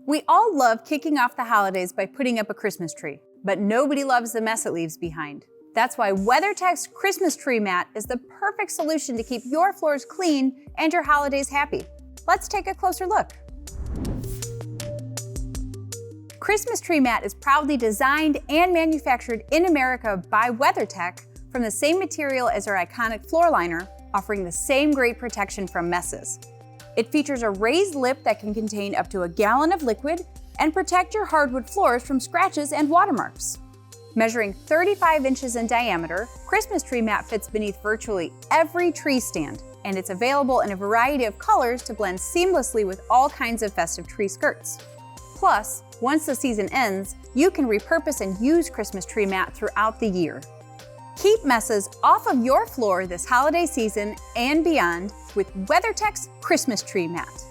We all love kicking off the holidays by putting up a Christmas tree, but nobody loves the mess it leaves behind. That's why WeatherTech's Christmas Tree Mat is the perfect solution to keep your floors clean and your holidays happy. Let's take a closer look. Christmas Tree Mat is proudly designed and manufactured in America by WeatherTech from the same material as our iconic floor liner, offering the same great protection from messes. It features a raised lip that can contain up to 1 gallon of liquid and protect your hardwood floors from scratches and watermarks. Measuring 35 inches in diameter, Christmas Tree Mat fits beneath virtually every tree stand, and it's available in a variety of colors to blend seamlessly with all kinds of festive tree skirts. Plus, once the season ends, you can repurpose and use Christmas Tree Mat throughout the year. Keep messes off of your floor this holiday season and beyond with WeatherTech's Christmas Tree Mat.